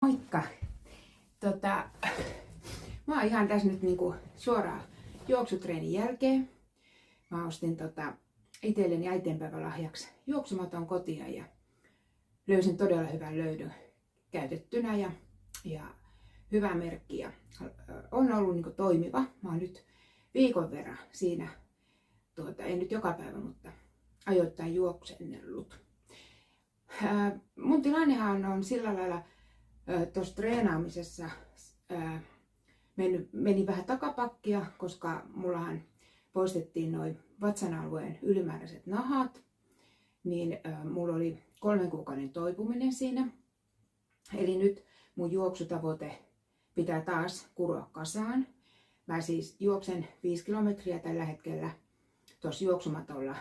Moikka! Mä oon ihan tässä nyt suoraan juoksutreenin jälkeen. Mä ostin itselleni äitienpäivän lahjaksi juoksumaton kotia ja löysin todella hyvän löydön käytettynä ja hyvä merkki ja on ollut toimiva. Mä oon nyt viikon verran siinä, en nyt joka päivä, mutta ajoittain juoksennellut. Mun tilannehan on sillä lailla tuossa treenaamisessa meni vähän takapakkia, koska mullahan poistettiin noin vatsan alueen ylimääräiset nahat, niin mulla oli 3 kuukauden toipuminen siinä. Eli nyt mun juoksutavoite pitää taas kuroa kasaan. Mä siis juoksen 5 kilometriä tällä hetkellä tuossa juoksumatolla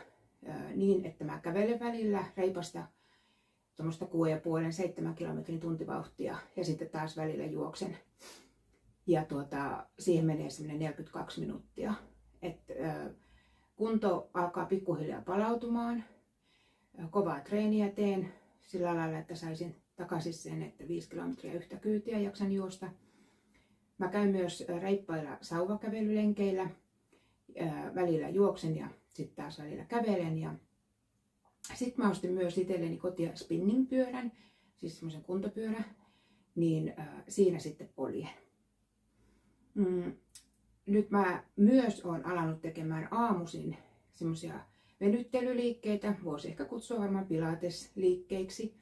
niin, että mä kävelen välillä reipasta tuommoista 6,5-7 kilometrin tuntivauhtia ja sitten taas välillä juoksen. Ja siihen menee semmoinen 42 minuuttia. Kunto alkaa pikkuhiljaa palautumaan. Kovaa treeniä teen sillä lailla, että saisin takaisin sen, että 5 kilometriä yhtä kyytiä jaksan juosta. Mä käyn myös reippailla sauvakävelylenkeillä. Välillä juoksen ja sitten taas välillä kävelen. Ja sitten mä ostin myös itselleni kotia spinningpyörän, siis semmoisen kuntopyörän, niin siinä sitten poljen. Nyt mä myös oon alannut tekemään aamuisin semmoisia venyttelyliikkeitä, voisi ehkä kutsua varmaan pilatesliikkeiksi.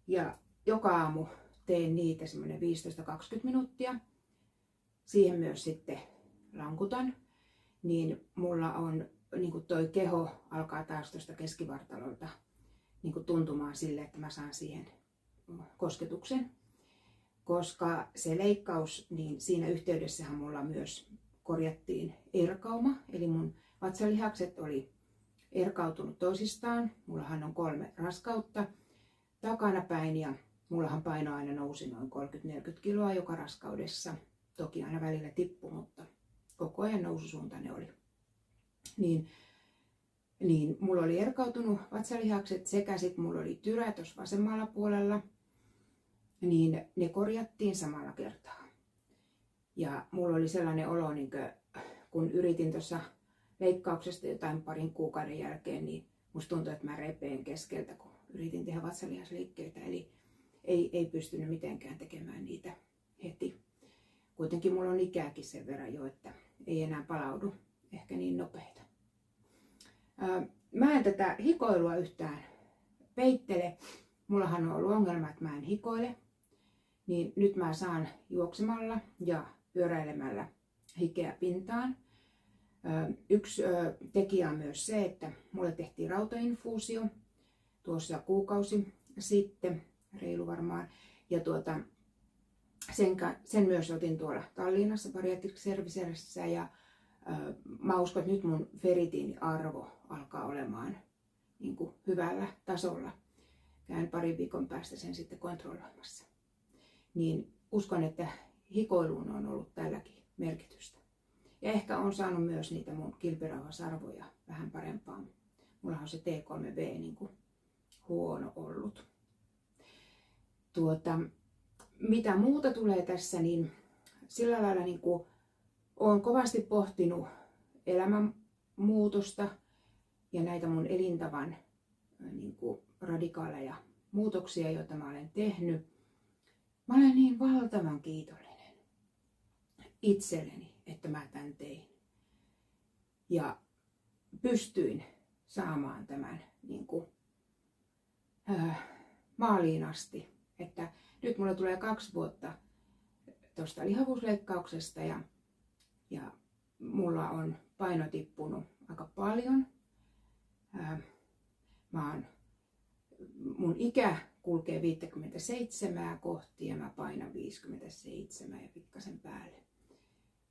Ja joka aamu teen niitä semmoinen 15-20 minuuttia. Siihen myös sitten lankutan, niin mulla on toi keho alkaa taas tuosta keskivartalolta tuntumaan sille, että mä saan siihen kosketuksen. Koska se leikkaus, niin siinä yhteydessähän mulla myös korjattiin erkauma, eli mun vatsalihakset oli erkautunut toisistaan. Mullahan on 3 raskautta takanapäin ja mullahan paino aina nousi noin 30-40 kiloa joka raskaudessa. Toki aina välillä tippui, mutta koko ajan noususuuntainen oli. Niin mulla oli erkautunut vatsalihakset sekä sitten mulla oli tyrä tuossa vasemmalla puolella. Niin ne korjattiin samalla kertaa. Ja mulla oli sellainen olo, kun yritin tuossa leikkauksesta jotain parin kuukauden jälkeen, niin musta tuntui, että mä repeen keskeltä, kun yritin tehdä vatsalihasliikkeitä. Eli ei pystynyt mitenkään tekemään niitä heti. Kuitenkin mulla on ikääkin sen verran jo, että ei enää palaudu ehkä niin nopeita. Mä en tätä hikoilua yhtään peittele. Mullahan on ollut ongelma, että mä en hikoile. Niin nyt mä saan juoksemalla ja pyöräilemällä hikeä pintaan. Yksi tekijä on myös se, että mulle tehtiin rautainfuusio tuossa kuukausi sitten, reilu varmaan. Ja sen myös otin tuolla Tallinnassa Bariatric Servicessä ja mä uskon, että nyt mun feritiiniarvo alkaa olemaan hyvällä tasolla. Käyn parin viikon päästä sen sitten kontrolloimassa. Niin uskon, että hikoiluun on ollut tälläkin merkitystä. Ja ehkä on saanut myös niitä mun kilpirauhasarvoja vähän parempaan. Mulla on se T3V huono ollut. Mitä muuta tulee tässä, niin sillä lailla olen kovasti pohtinut elämänmuutosta ja näitä mun elintavan radikaaleja muutoksia, joita mä olen tehnyt. Mä olen niin valtavan kiitollinen itselleni, että mä tämän tein. Ja pystyin saamaan tämän maaliin asti. Että nyt mulla tulee 2 vuotta tuosta lihavuusleikkauksesta ja mulla on paino tippunut aika paljon. Mun ikä kulkee 57 kohti ja mä painan 57 ja pikkasen päälle.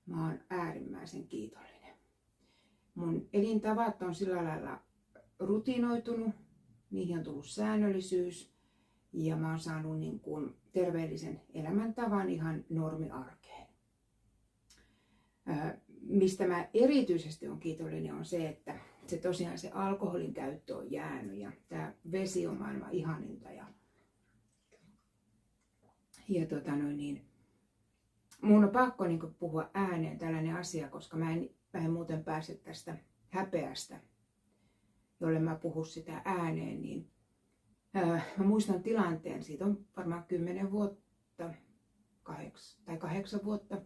Mä oon äärimmäisen kiitollinen. Mun elintavat on sillä lailla rutinoitunut, niihin on tullut säännöllisyys ja mä oon saanut terveellisen elämäntavan ihan normiarkeen. Mistä mä erityisesti on kiitollinen on se, että tosiaan se alkoholin käyttö on jäänyt ja tää vesi on maailman ihaninta mun on pakko niin kuin puhua ääneen tällainen asia, koska mä en muuten pääse tästä häpeästä, jolle mä puhun sitä ääneen. Niin, mä muistan tilanteen, siitä on varmaan 10 vuotta, 8 vuotta.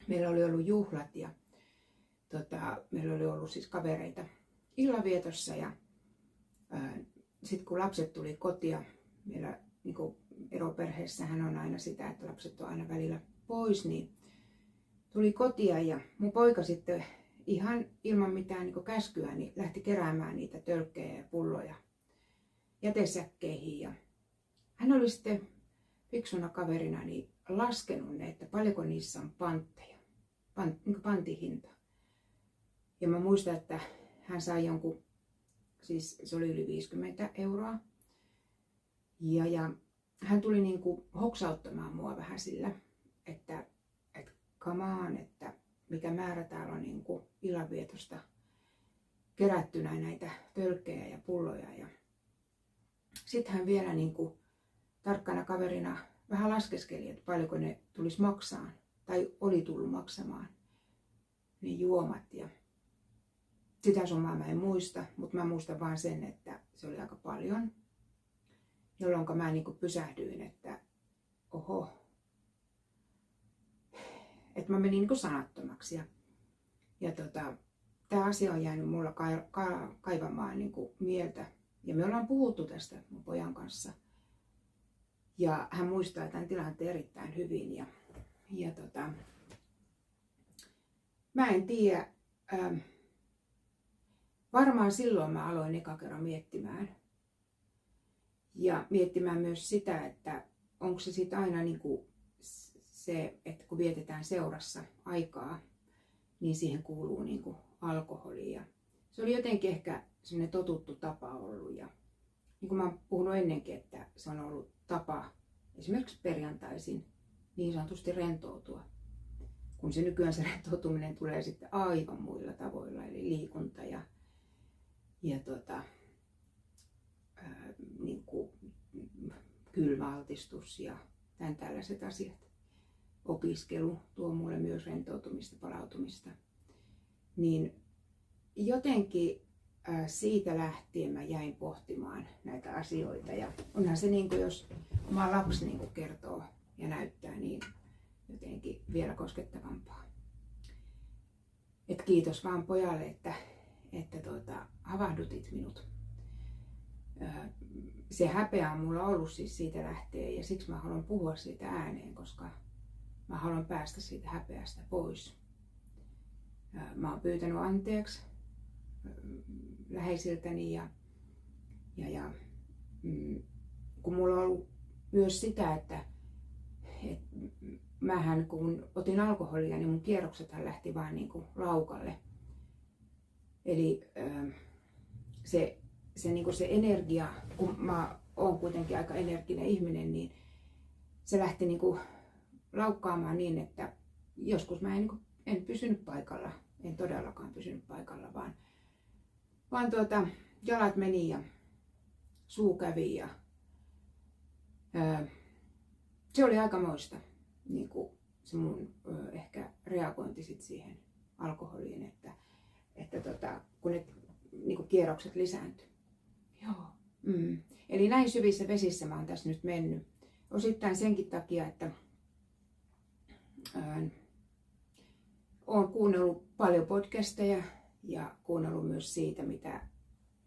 Meillä oli ollut juhlat ja meillä oli ollut siis kavereita illanvietossa ja sitten kun lapset tuli kotia, meillä niin kuin eroperheessähän on aina sitä, että lapset on aina välillä pois, niin tuli kotia ja mun poika sitten ihan ilman mitään niin kuin käskyä niin lähti keräämään niitä tölkkejä ja pulloja jätesäkkeihin ja hän oli sitten fiksuna kaverina niin laskenut ne, että paljonko niissä on pantteja, niin kuin pantihinta. Ja mä muistan, että hän sai jonkun, siis se oli yli 50 euroa. Ja hän tuli niin kuin hoksauttamaan mua vähän sillä, että come on, että mikä määrä täällä on niin kuin illanvietosta kerättynä näitä tölkkejä ja pulloja. Ja sitten hän vielä niin kuin tarkkana kaverina vähän laskeskeli, että paljonko ne tulisi maksaa tai oli tullut maksamaan ne juomat. Ja sitä summaa mä en muista, mutta mä muistan vaan sen, että se oli aika paljon. Jolloin mä niin kuin pysähdyin, että oho, että mä menin niin kuin sanattomaksi. Ja tämä asia on jäänyt mulla kaivamaan niin kuin mieltä. Ja me ollaan puhuttu tästä mun pojan kanssa. Ja hän muistaa tämän tilanteen erittäin hyvin. Ja mä en tiedä, varmaan silloin mä aloin eka kerran miettimään. Ja miettimään myös sitä, että onko se sitten aina niin kuin se, että kun vietetään seurassa aikaa, niin siihen kuuluu niin kuin alkoholi. Ja se oli jotenkin ehkä sellainen totuttu tapa ollut. Ja niin kuin mä oon puhunut ennenkin, että se on ollut tapa esimerkiksi perjantaisin niin sanotusti rentoutua. Kun se nykyään se rentoutuminen tulee sitten aivan muilla tavoilla, eli liikunta ja niin kuin kylmäaltistus ja tämän tällaiset asiat. Opiskelu tuo mulle myös rentoutumista, palautumista. Niin jotenkin siitä lähtien mä jäin pohtimaan näitä asioita. Ja onhan se niin kuin jos oma lapsi niin kuin kertoo ja näyttää, niin jotenkin vielä koskettavampaa. Et kiitos vaan pojalle, että havahdutit minut. Se häpeä on mulla ollut siis siitä lähtien ja siksi mä haluan puhua siitä ääneen, koska mä haluan päästä siitä häpeästä pois. Mä oon pyytänyt anteeksi läheisiltäni ja kun mulla on ollut myös sitä, että mähän kun otin alkoholia, niin mun kierroksethan lähti vaan niin kuin laukalle. Eli niin kuin se energia, kun mä oon kuitenkin aika energinen ihminen, niin se lähti niin kuin laukkaamaan niin, että joskus mä en pysynyt paikalla, en todellakaan pysynyt paikalla, vaan jalat meni ja suu kävi ja se oli aikamoista, niin kuin se mun ehkä reagointi sit siihen alkoholiin, että kun ne niin kuin kierrokset lisääntyi. Joo. Eli näin syvissä vesissä mä oon tässä nyt mennyt. Osittain senkin takia, että olen kuunnellut paljon podcasteja ja kuunnellut myös siitä, mitä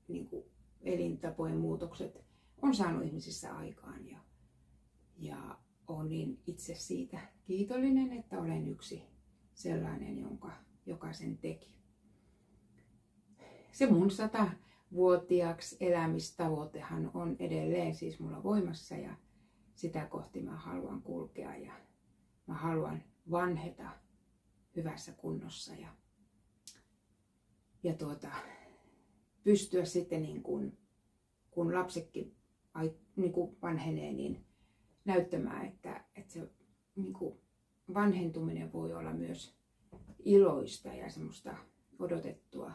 niin kuin elintapojen muutokset on saanut ihmisissä aikaan. Ja olen niin itse siitä kiitollinen, että olen yksi sellainen, joka sen teki. Se mun 100-vuotiaaksi elämistavoitehan on edelleen siis mulla voimassa ja sitä kohti mä haluan kulkea ja mä haluan vanheta hyvässä kunnossa ja pystyä sitten niin kun lapsetkin niin kuin vanhenee, niin näyttämään, että se niin kuin vanhentuminen voi olla myös iloista ja semmoista odotettua,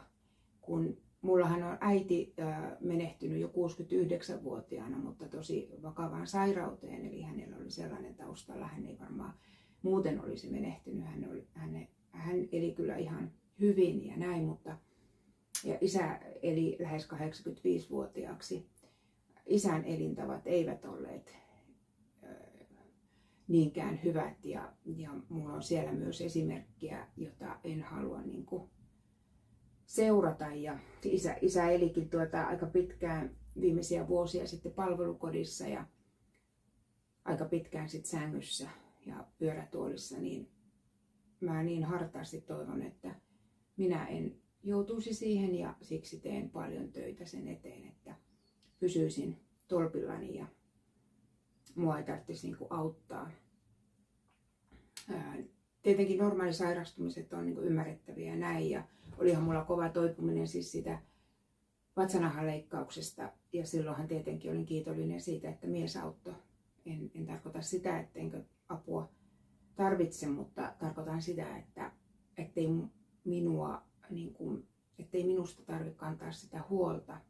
kun mullahan on äiti menehtynyt jo 69-vuotiaana, mutta tosi vakavaan sairauteen, eli hänellä oli sellainen taustalla, hän ei varmaan muuten olisi menehtynyt, hän eli kyllä ihan hyvin ja näin, mutta ja isä eli lähes 85-vuotiaaksi. Isän elintavat eivät olleet niinkään hyvät ja mulla on siellä myös esimerkkiä, jota en halua niin kuin seurata. Ja isä elikin aika pitkään viimeisiä vuosia sitten palvelukodissa ja aika pitkään sitten sängyssä ja pyörätuolissa, niin mä niin hartaasti toivon, että minä en joutuisi siihen ja siksi teen paljon töitä sen eteen, että pysyisin tolpillani ja mua ei tarvitsisi niin kuin auttaa. Tietenkin normaali sairastumiset on niin kuin ymmärrettäviä näin ja olihan mulla kova toipuminen siis sitä vatsanahaleikkauksesta ja silloinhan tietenkin olin kiitollinen siitä, että mies auttoi. En tarkoita sitä, ettenkö apua tarvitse, mutta tarkoitan sitä, että ettei minusta tarvitse kantaa sitä huolta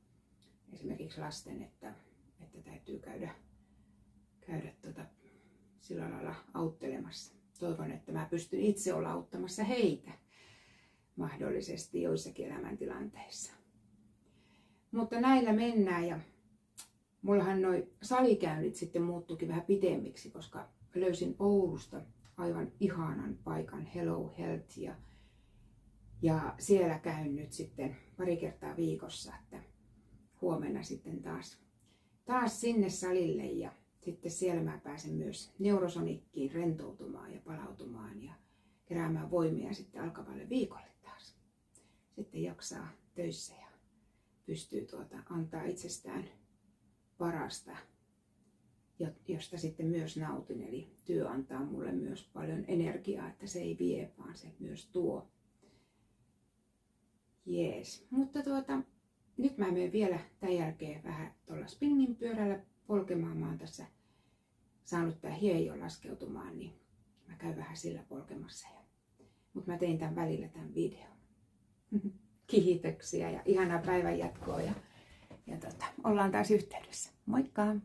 esimerkiksi lasten, että täytyy käydä sillä lailla auttelemassa. Toivon, että mä pystyn itse olla auttamassa heitä mahdollisesti joissakin elämäntilanteissa. Mutta näillä mennään ja mullahan noi salikäynnit sitten muuttuikin vähän pitemmiksi, koska löysin Oulusta aivan ihanan paikan Hello Health ja siellä käyn nyt sitten pari kertaa viikossa, että huomenna sitten taas sinne salille ja sitten siellä mä pääsen myös neurosonikkiin rentoutumaan ja palautumaan ja keräämään voimia sitten alkavalle viikolle taas. Sitten jaksaa töissä ja pystyy antaa itsestään parasta, josta sitten myös nautin. Eli työ antaa mulle myös paljon energiaa, että se ei vie, vaan se myös tuo. Jees. Mutta nyt mä menen vielä tämän jälkeen vähän tuolla spinningin pyörällä polkemaan. Mä oon tässä saanut tää hiejo laskeutumaan, niin mä käyn vähän sillä polkemassa. Mutta mä tein tämän välillä tämän videon. Kiitoksia ja ihanaa päivän jatkoa ja ollaan taas yhteydessä. Moikka!